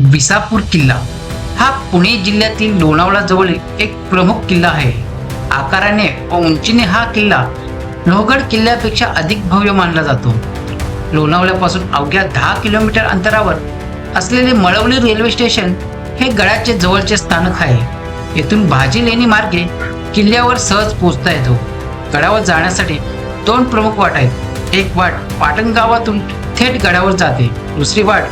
विसापूर किल्ला हा पुणे जिल्ह्यातील लोणावळा जवळील एक प्रमुख किल्ला आहे. आकाराने व उंचीने हा किल्ला लोहगड किल्ल्यापेक्षा अधिक भव्य मानला जातो. लोणावळ्यापासून अवघ्या 10 किलोमीटर अंतरावर असलेले मळवली रेल्वे स्टेशन हे गडाचे जवळचे स्थानक आहे. येथून भाजी लेणी मार्गे किल्ल्यावर सहज पोहोचता येतो. गडावर जाण्यासाठी 2 प्रमुख वाट आहेत. एक वाट पाटण गावातून थेट गडावर जाते, दुसरी वाट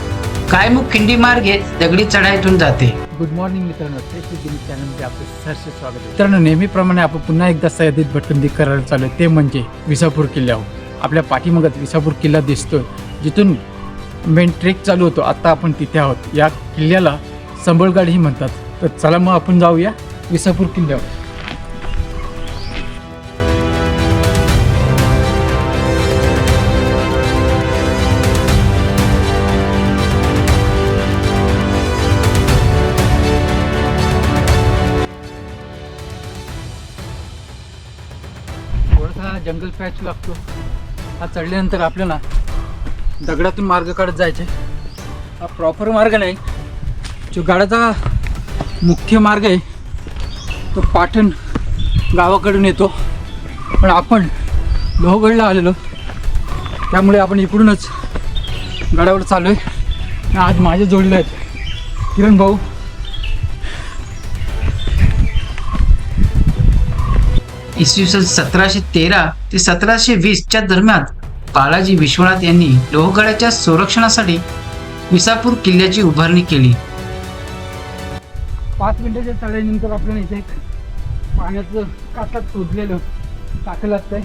कायमुख खिंडी मार्गे दगडी चढाईतून जाते. गुड मॉर्निंग मित्रांनो, चॅनलमध्ये आपलं सहर्ष स्वागत आहे. मित्रांनो, नेहमीप्रमाणे आपण पुन्हा एकदा सह्याद्रीत भटकंती करायला चालू आहे, ते म्हणजे विसापूर किल्ल्यावर. आपल्या पाठीमागत विसापूर किल्ला दिसतोय, जिथून मेन ट्रेक चालू होतो. आता आपण तिथे आहोत. या किल्ल्याला संबळगडही म्हणतात. तर चला मग आपण जाऊया विसापूर किल्ल्यावर. थोडासा जंगल पॅच लागतो. हा चढल्यानंतर आपल्याला दगडातून मार्ग काढत जायचे. हा प्रॉपर मार्ग नाही. जो गडाचा मुख्य मार्ग आहे तो पाटण गावाकडून येतो, पण आपण लोहगडला आलेलो, त्यामुळे आपण इकडूनच गडावर चालू आहे. आज माझ्या जोडले आहेत किरण भाऊ. इसवी सन 1713 ते 1720 च्या दरम्यान बालाजी विश्वनाथ यांनी लोहगडाच्या संरक्षणासाठी विसापूर किल्ल्याची उभारणी केली. 5 मिनिटाच्या चढाईनंतर आपल्याला इथे एक पाण्याचं काठात शोधलेलं टाकं लागतंय.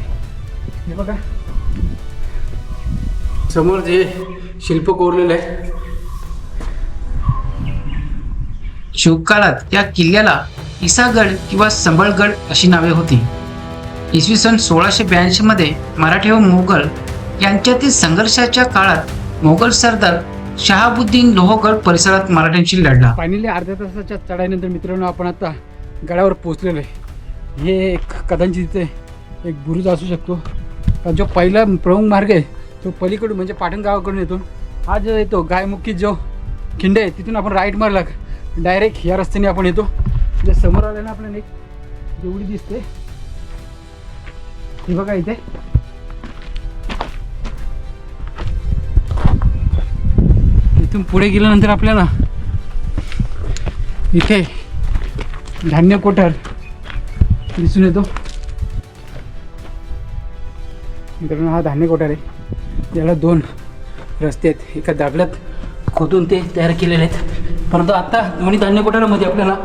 हे बघा समोर जे शिल्प कोरलेलं आहे. शिवकाळात या किल्ल्याला इसागड किंवा संबळगड अशी नावे होती. इसवी सन 1682 मध्ये मराठी व मोगल यांच्यातील संघर्षाच्या काळात मोगल सरदार शहाबुद्दीन लोहगड परिसरात मराठ्यांशी लढला. फायनली अर्ध्या तासाच्या चढाईनंतर मित्रांनो आपण आता गडावर पोहोचलेलो आहे. हे एक कदाचित तिथे एक बुरुज असू शकतो, कारण जो पहिला प्रमुख मार्ग आहे तो पलीकडून म्हणजे पाटण गावाकडून येतो. हा जो येतो गायमुखी जो खिंड आहे तिथून आपण राईट मारला डायरेक्ट या रस्त्याने आपण येतो. जे समोर आल्यानं आपल्याला एक जेवढी दिसते हे बघा. इथे इथून पुढे गेल्यानंतर आपल्याला इथे धान्य कोठार दिसून येतो. मित्रांनो, हा धान्य कोठार आहे. याला 2 रस्ते आहेत. एका दगडात खोदून ते तयार केलेले आहेत, परंतु आता दोन्ही धान्य कोठारामध्ये आपल्याला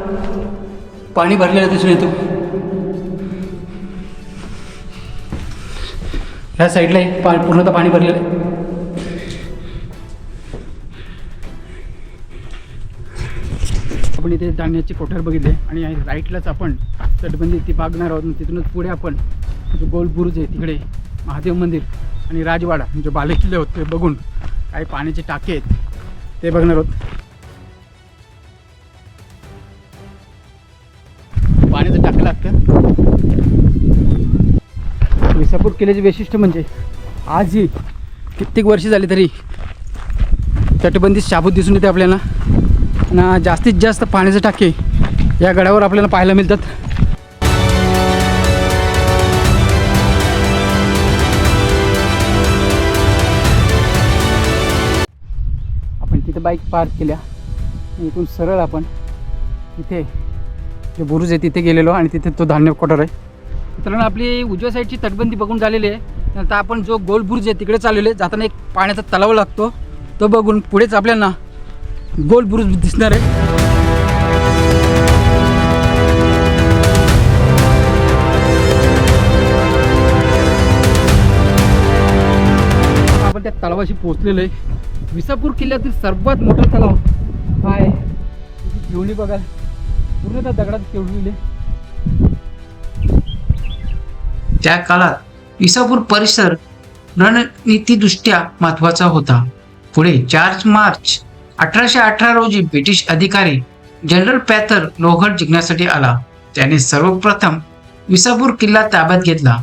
पाणी भरलेलं दिसून येतो. ह्या साईडला पूर्णतः पाणी भरलेलं आहे. आपण इथे धान्याचे कोठार बघितले आणि राईटलाच आपण तटबंदी ती बघणार आहोत. तिथूनच पुढे आपण जो गोल बुरुज आहे तिकडे महादेव मंदिर आणि राजवाडा जो बालेकिल्ले होते ते बघून काही पाण्याचे टाके आहेत ते बघणार आहोत. पाण्याचं टाकं लागतं. विसापूर किल्ल्याचे वैशिष्ट्य म्हणजे आजही कित्येक वर्ष झाली तरी तटबंदी शाबूत दिसून येते आपल्याला. आणि जास्तीत जास्त पाण्याचे टाके या गडावर आपल्याला पाहायला मिळतात. आपण तिथे बाईक पार्क केल्या. इथून सरळ आपण इथे जे बुरुज आहे तिथे गेलेलो आणि तिथे तो धान्य कोठार आहे. मित्रांनो, आपली उजव्या साईडची तटबंदी बघून झालेली आहे. नंतर आपण जो गोल बुरुज आहे तिकडे चाललेले. जाताना एक पाण्याचा तलाव लागतो, तो बघून पुढेच आपल्याला गोल बुरुज दिसणार आहे. आपण त्या तलावाशी पोहोचलेलो आहे. विसापूर किल्ल्यातील सर्वात मोठा तलाव हा आहे. घेऊन बघाल पूर्ण त्या दगडात केवढलेले. त्या काळात विसापूर परिसर रणनीतीदृष्ट्या महत्त्वाचा होता. पुढे 4 मार्च 1818 रोजी ब्रिटिश अधिकारी जनरल पॅथर लोहगड जिंकण्यासाठी आला. त्याने सर्वप्रथम विसापूर किल्ला ताब्यात घेतला.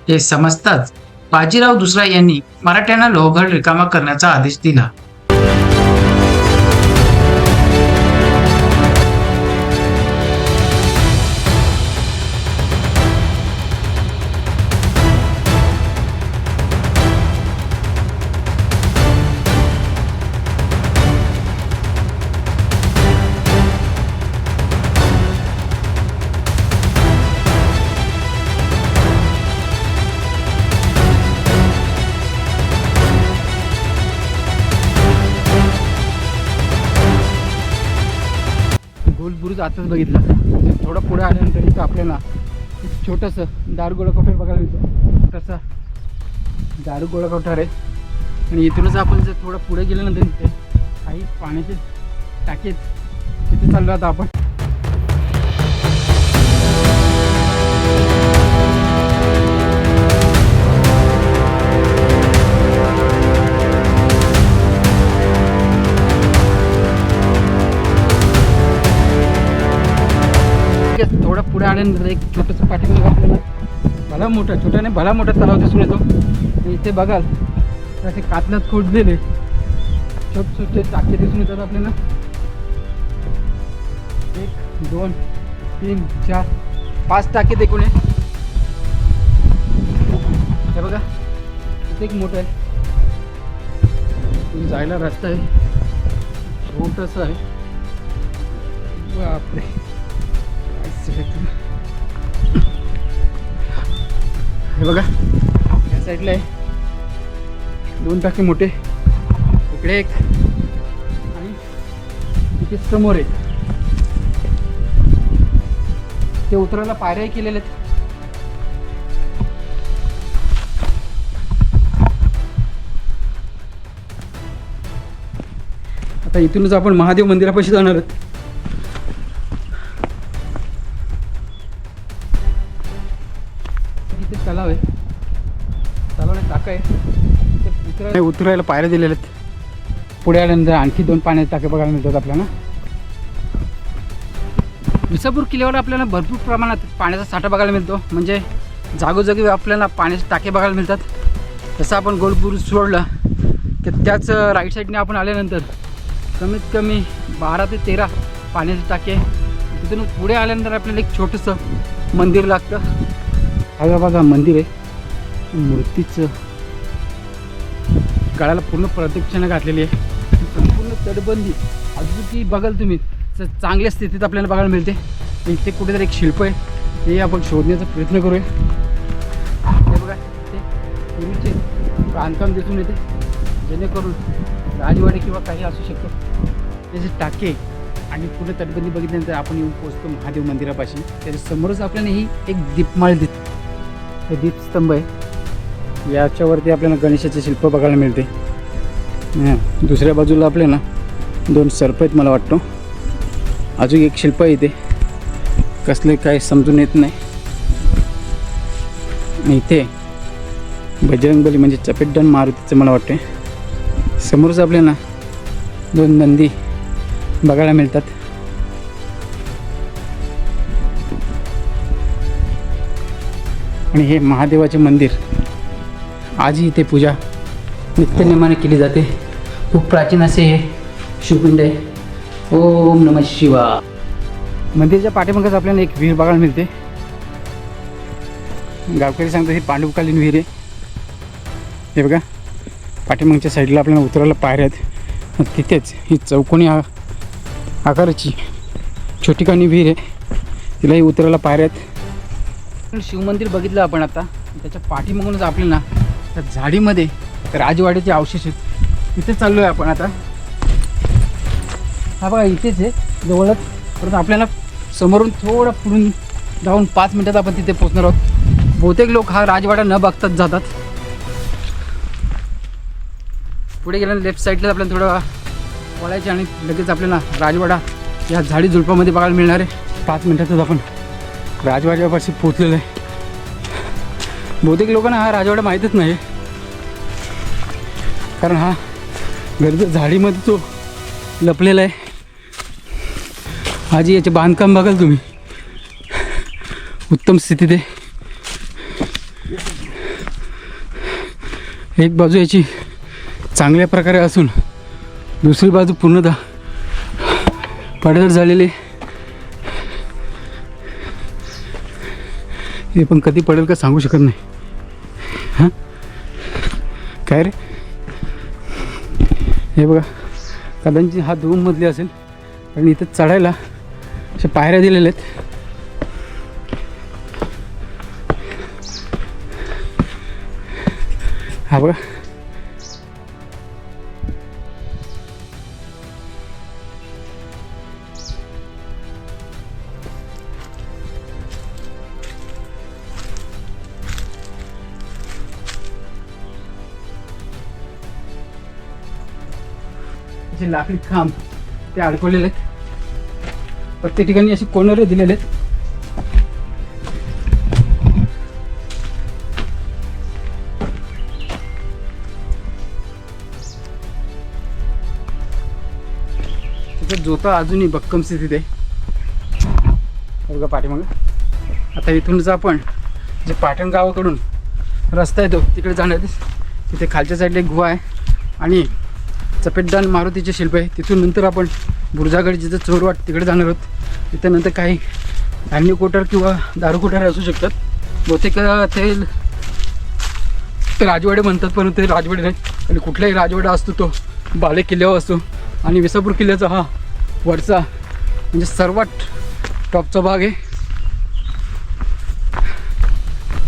हे समजताच बाजीराव दुसरा यांनी मराठ्यांना लोहगड रिकामा करण्याचा आदेश दिला. गोलबुरुज आताच बघितला. थोडं पुढे आल्यानंतर इथं आपल्याला एक छोटंसं दारुगोळा कोठार बघायला मिळतो. छोटासा दारुगोळा कोठार आहे आणि इथूनच आपण जर थोडं पुढे गेल्यानंतर इथे काही पाण्याचे टाके तिथे चाललो आता आपण. थोडं पुढे आल्यानंतर एक छोटंसं पाठीमागे आपल्याला भला मोठा छोटा नाही भला मोठा तलाव दिसून येतो. इथे बघाल तर असे कातल्यात खोदलेले छोटे छोटे टाके दिसून येतात आपल्याला. 1 2 3 4 5 टाके देखून आहे. हे बघा इथे एक मोठं आहे. जायला रस्ता आहे छोटंसं आहे. बापरे हे बघा या साईडला आहे 2 टाके मोठे इकडे एक आणि तिथे समोर एक. ते उतरायला पायऱ्याही केलेल्या आहेत. आता इथूनच आपण महादेव मंदिरापाशी जाणार आहोत. इथे तलाव आहे. तलावाला टाका आहे. ते उतरायला पायऱ्या दिलेल्या आहेत. पुढे आल्यानंतर आणखी 2 पाण्याचे टाके बघायला मिळतात आपल्याला. विसापूर किल्ल्यावर आपल्याला भरपूर प्रमाणात पाण्याचा साठा बघायला मिळतो. म्हणजे जागोजागी आपल्याला पाण्याचे टाके बघायला मिळतात. जसं आपण गोलबुरुज सोडला की त्याच राईट साईडने आपण आल्यानंतर कमीत कमी 12 ते 13 पाण्याचे टाके. तिथून पुढे आल्यानंतर आपल्याला एक छोटंसं मंदिर लागतं. हा बघा मंदिर आहे. मूर्तीचं गळ्याला पूर्ण प्रदक्षिणा घातलेली आहे. संपूर्ण तटबंदी अजूनही बघाल तुम्ही चांगल्या स्थितीत आपल्याला बघायला मिळते. इथे कुठेतरी एक शिल्प आहे हे आपण शोधण्याचा प्रयत्न करूया. हे बघा ते पूर्वीचे बांधकाम दिसून येते जेणेकरून राजवाडे किंवा काही असू शकतो. त्याचे टाके आणि पुढे तटबंदी बघितल्यानंतर आपण येऊन पोहोचतो महादेव मंदिरापाशी. त्याच्या समोरच आपल्याला ही एक दीपमाळ दिसते. हे दीपस्तंभ आहे. याच्यावरती आपल्याला गणेशाचे शिल्प बघायला मिळते. दुसऱ्या बाजूला आपल्याला 2 सर्प आहेत मला वाटतं. अजून एक शिल्प आहे इथे कसले काय समजून येत नाही. इथे बजरंगबली म्हणजे चपेटडन मारुतीचं मला वाटते. समोरच आपल्याला 2 नंदी बघायला मिळतात. आणि हे महादेवाचे मंदिर आजही इथे पूजा नित्यनेमाने केली जाते. खूप प्राचीन असे हे शिवपिंड आहे. ओम नमः शिवाय. मंदिराच्या पाठीमागच आपल्याला एक विहीर बघायला मिळते. गावकरी सांगतात ही पांडवकालीन विहीर आहे. हे बघा पाठीमागच्या साईडला आपल्याला उतरायला पायऱ्या आहेत. तिथेच ही चौकोनी आकाराची छोटीखानी विहीर आहे. तिलाही उतरायला पायऱ्या आहेत. शिवमंदिर बघितलं आपण आता. त्याच्या पाठीमागूनच आपल्याला त्या झाडीमध्ये राजवाड्याचे अवशेष आहेत. तिथे चाललो आहे आपण आता. हा बघा इथेच आहे जवळच. परंतु आपल्याला समोरून थोडं पुढून जाऊन 5 मिनटात आपण तिथे पोहोचणार आहोत. बहुतेक लोक हा राजवाडा न बघताच जातात. पुढे गेल्यानंतर लेफ्ट साईडला आपल्याला थोडं वळायचे आणि लगेच आपल्याला राजवाडा या झाडी झुडपामध्ये बघायला मिळणार आहे. 5 मिनटातच आपण राजवाड्यापाशी पोहोचलेलं आहे. बहुतेक लोकांना हा राजवाडा माहीतच नाही कारण हा गर्द झाडीमध्ये तो लपलेला आहे. आजी याचे बांधकाम बघाल तुम्ही उत्तम स्थितीत आहे. एक बाजू याची चांगल्या प्रकारे असून दुसरी बाजू पूर्णतः पडझड झालेली. हे पण कधी पडेल का सांगू शकत नाही. हां काय रे. हे बघा कदाचित हा 2 मजली असेल आणि इथं चढायला अशा पायऱ्या दिलेल्या आहेत. हा बघा जे लाकडी खांब ते अडकवलेले आहेत. प्रत्येक ठिकाणी असे कोनरे दिलेले आहेत. त्याचा जोता अजूनही भक्कम स्थितीत आहे. बघा पाठीमागं. आता इथूनच आपण जे पाटण गावाकडून रस्ता येतो तिकडे जाणार आहे. तिथे खालच्या साईडला एक गुहा आहे आणि चपेटदान मारुतीचे शिल्प आहे. तिथून नंतर आपण बुरजागड जिथं चोरवाट तिकडे जाणार आहोत. तिथं नंतर काही धान्य कोठार किंवा दारू कोठार असू शकतात. बहुतेक ते राजवाडे म्हणतात, परंतु ते राजवाडे नाही. आणि कुठलाही राजवाडा असतो तो बाले किल्ल्यावर असतो. आणि विसापूर किल्ल्याचा हा वरचा म्हणजे सर्वात टॉपचा भाग आहे.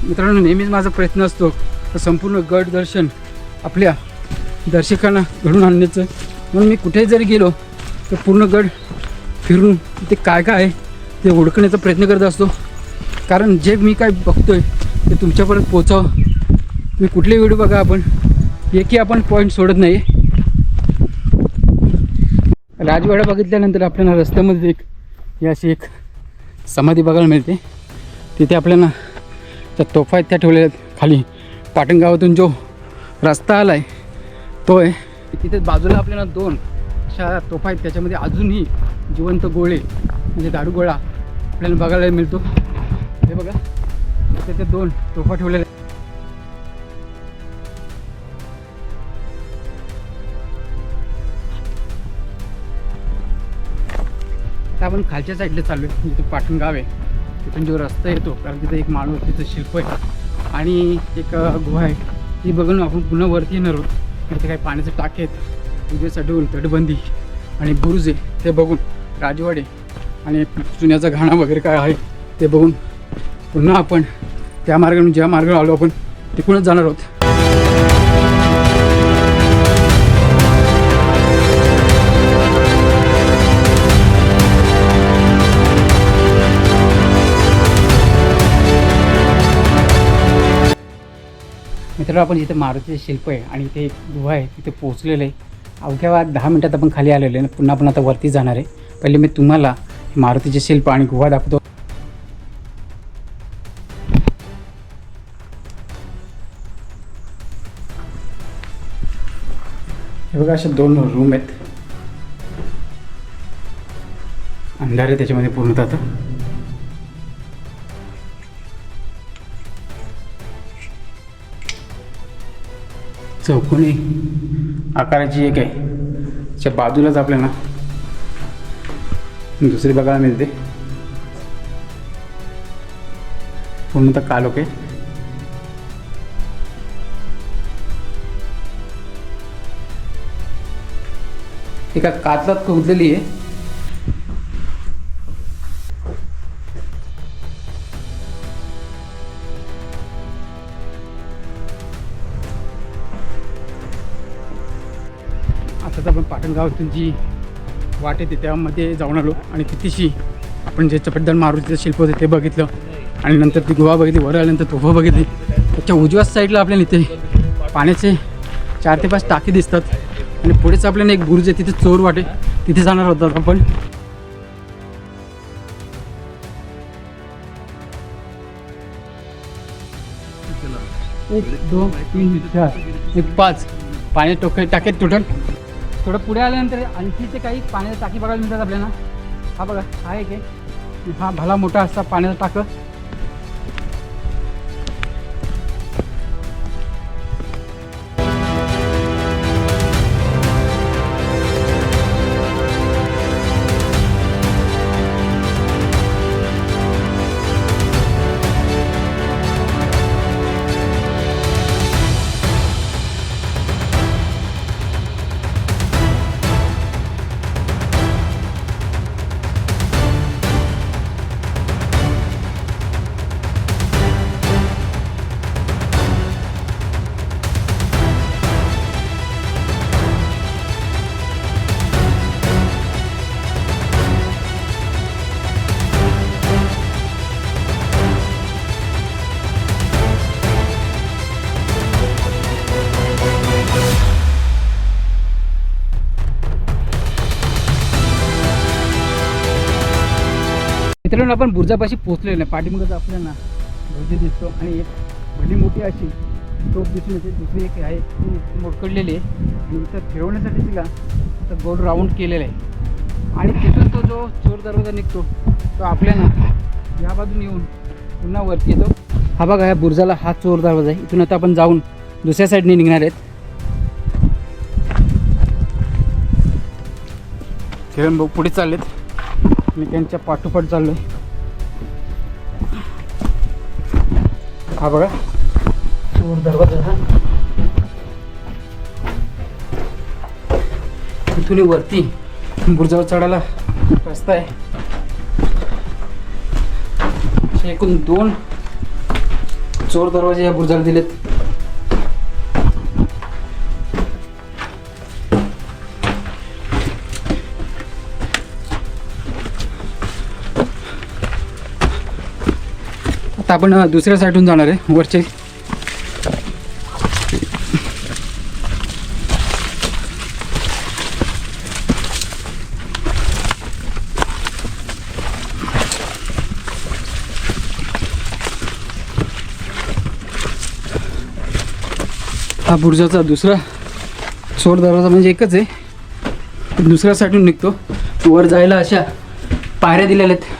मित्रांनो, नेहमीच माझा प्रयत्न असतो तर संपूर्ण गड दर्शन आपल्या दर्शकांना घडून आणण्याचं. म्हणून मी कुठेही जरी गेलो तर पूर्ण गड फिरून ते काय काय आहे ते ओळखण्याचा प्रयत्न करत असतो. कारण जे मी काय बघतोय ते तुमच्यापर्यंत पोचावं. मी कुठले व्हिडिओ बघा, आपण आपण पॉईंट सोडत नाही. राजवाडा बघितल्यानंतर आपल्याला रस्त्यामध्ये ही अशी एक समाधी बघायला मिळते. तिथे आपल्याला त्या तोफा आहेत त्या ठेवलेल्या आहेत. खाली पाटण गावातून जो रस्ता आला आहे तो आहे. तिथे बाजूला आपल्याला 2 अशा तोफा आहेत. त्याच्यामध्ये अजूनही जिवंत गोळे म्हणजे दारूगोळा आपल्याला बघायला मिळतो. हे बघा, तिथे 2 तोफा ठेवलेल्या आहेत. आता आपण खालच्या साईडला चाललो आहे. जिथे पाटण गाव आहे तिथून जो रस्ता येतो, कारण तिथे एक माणूस तिथं शिल्प आहे आणि एक गुहा आहे. ती बघून आपण पुन्हा वरती येणार आहोत. तिथे काही पाण्याचे टाके आहेत, उजेचा डोल, तटबंदी आणि बुरुज आहे ते बघून, राजवाडे आणि चुन्याचा घाणा वगैरे काय आहे ते बघून पुन्हा आपण त्या मार्गाने ज्या मार्गाने आलो आपण तिकडूनच जाणार आहोत. मित्रांनो, आपण जिथे मारुतीचे शिल्प आहे आणि इथे एक गुहा आहे तिथे पोहोचलेलं आहे. अवघ्या 10 मिनटात आपण खाली आलेलो आहे. पुन्हा आपण आता वरती जाणार आहे. पहिले मी तुम्हाला मारुतीचे शिल्प आणि गुहा दाखवतो. हे बघा, असे 2 रूम आहेत. अंधार आहे त्याच्यामध्ये पूर्णतः. आता चौकोनी आकाराची एक आहे. त्याच्या बाजूलाच आपल्याला दुसरी बघायला मिळते. पूर्णतः कालोख आहे. एका कातलात खोदलेली आहे. आता आपण पाटण गावातून जी वाट येते त्यामध्ये जाऊन आलो आणि तिथेशी आपण जे चपेटदान मारुतीचं शिल्प होते ते बघितलं आणि नंतर ती गुहा बघितली. वर आल्यानंतर तोफा बघितली. त्याच्या उजव्या साईडला आपल्याला इथे पाण्याचे 4 ते 5 टाके दिसतात आणि पुढेच आपल्याला एक बुरुज आहे, तिथे चोर वाटे, तिथे जाणार होतात आपण. एक 2 3 4 एक 5 पाण्याचे टाके टोटल. थोडं पुढे आल्यानंतर आणखी ते काही पाण्याच्या टाकी बघायला मिळतात आपल्याला. हा बघा, हा एक आहे. हा भला मोठा असा पाण्याचा टाकं. मित्रांनो आपण बुर्जापाशी पोहोचलेलो नाही. पाठीमागं आपल्याला ध्वज दिसतो आणि एक भली मोठी अशी टोप दिसून येते. दुसरी एक आहे ती मोडकडलेली आहे आणि इथं फिरवण्यासाठी तिला तर गोल राऊंड केलेलं आहे. आणि तिथून तो जो चोर दरवाजा निघतो तो आपल्याला या बाजून येऊन पुन्हा वरती येतो. हा बघा, ह्या बुर्जाला हा चोर दरवाजा आहे. इथून आता आपण जाऊन दुसऱ्या साईडने निघणार आहेत. किरण भाऊ पुढे चाललेत, मी त्यांच्या पाठोपाठ चाललो आहे. हा बघा चोर दरवाजा, हा इथून वरती बुर्जावर चढायला रस्ता आहे. असे एकूण 2 चोर दरवाजे या बुर्जाला दिलेत. आता आपण दुसऱ्या साईडून जाणार आहे वरचे. हा बुर्जाचा दुसरा चोर दरवाजा म्हणजे एकच आहे, दुसऱ्या साईडून निघतो. वर जायला अशा पायऱ्या दिलेल्या आहेत.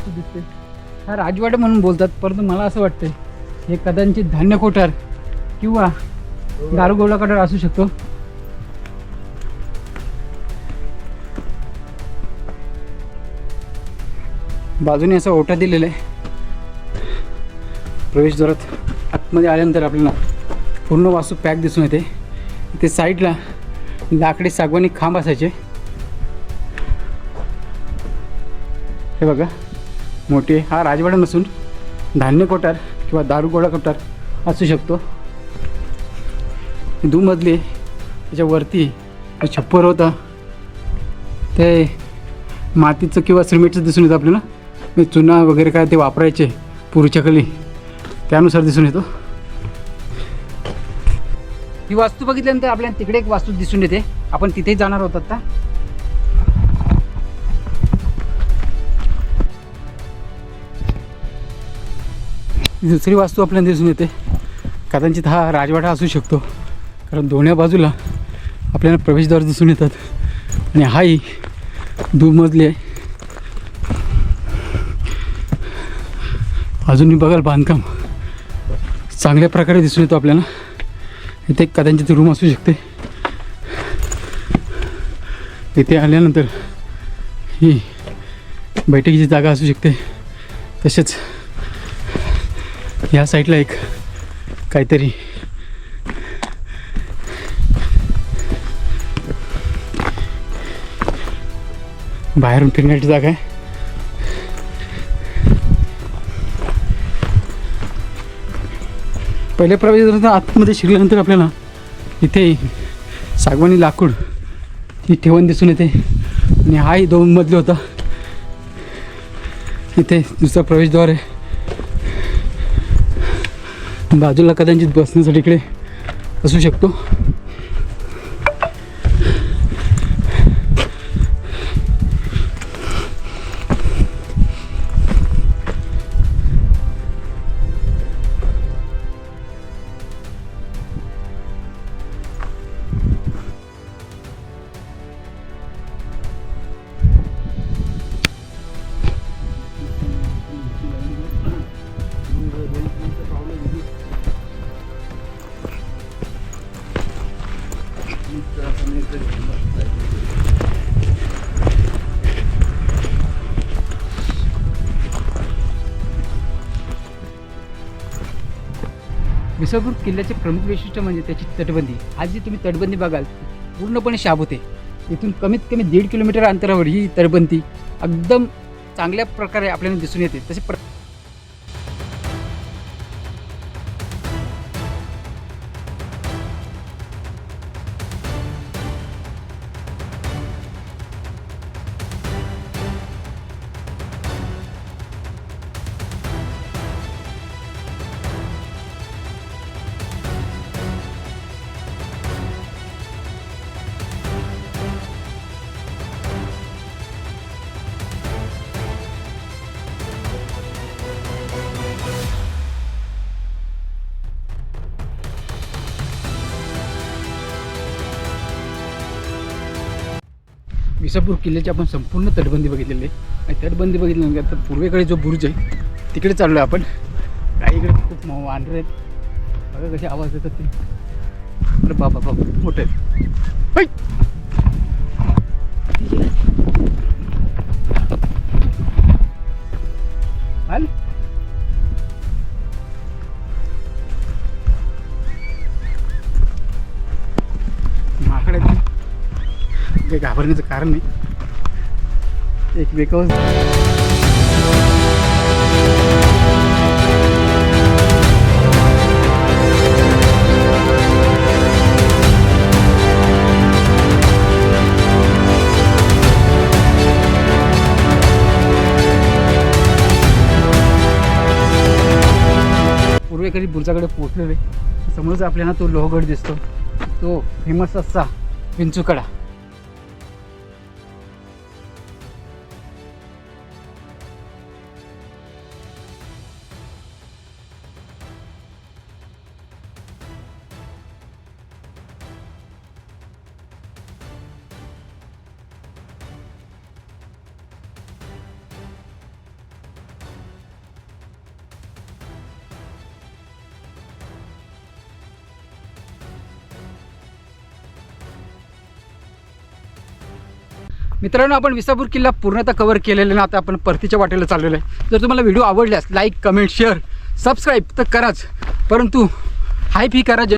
दिसते हा राजवाडा म्हणून बोलतात, परंतु मला असं वाटतं हे कदाचित धान्य कोठार किंवा दारुगोळा कोठार असू शकतो. बाजूने असा ओटा दिलेला आहे. प्रवेशद्वारात आतमध्ये आल्यानंतर आपल्याला पूर्ण वास्तू पॅक दिसून येते. इथे साईडला लाकडी सागवानी खांब असायचे, हे बघा मोठे. हा राजवाडा नसून धान्य कोठार किंवा दारुगोळा कोठार असू शकतो. दुमजली त्याच्यावरती जो छप्पर होता ते मातीचं किंवा सिमेंटचं दिसून येतं आपल्याला. मी चुना वगैरे काय ते वापरायचे पूर्वीच्या खाली, त्यानुसार दिसून येतो. ही वास्तू बघितल्यानंतर आपल्याला तिकडे एक वास्तू दिसून येते. आपण तिथेही जाणार आहोत आता. दुसरी वास्तू आपल्याला दिसून येते. कदाचित हा राजवाडा असू शकतो, कारण दोन्ही बाजूला आपल्याला प्रवेशद्वार दिसून येतात आणि हाही दुमजली आहे. अजूनही बघाल बांधकाम चांगल्या प्रकारे दिसून येतो आपल्याला. इथे कदाचित रूम असू शकते. इथे आल्यानंतर ही बैठकीची जागा असू शकते. तसेच या साईडला एक काहीतरी बाहेरून फिरण्याची जागा आहे. पहिले प्रवेश आतमध्ये शिरल्यानंतर आपल्याला इथे सागवानी लाकूड ही ठेवण दिसून येते आणि हाही 2 मजली होता. इथे दुसरा प्रवेशद्वार आहे. बाजूला कदाचित बसण्यासाठी इकडे असू शकतो. विसापूर किल्ल्याचे प्रमुख वैशिष्ट्य म्हणजे त्याची तटबंदी. आज जी तुम्ही तटबंदी बघाल पूर्णपणे शाबूत आहे. इथून कमीत कमी 1.5 किलोमीटर अंतरावर ही तटबंदी एकदम चांगल्या प्रकारे आपल्याला दिसून येते. तसे विसापूर किल्ल्याची आपण संपूर्ण तटबंदी बघितलेली आहे. आणि तटबंदी बघितल्यानंतर पूर्वेकडे जो बुरुज आहे तिकडे चाललो आहे आपण. काही इकडे खूप वांढरे आहेत बघा कसे आवाज येतात ते. अरे बाबा बाबा मोठे आहेत. माकडे काही घाबरण्याचं कारण नाही. एकमेकावर पूर्वेकडे बुरुजाकडे पोहोचलेलो आहे. समोरच आपल्याला तो लोहगड दिसतो, तो फेमस असा विंचूकडा. मित्रांनो, आपण विसापूर किल्ला पूर्णतः कव्हर केलेला ना. आता आपण परतीच्या वाटेला चाललेलो आहे. जर तुम्हाला व्हिडिओ आवडल्यास लाईक, कमेंट, शेअर, सबस्क्राईब तर कराच, परंतु हाईप ही करा.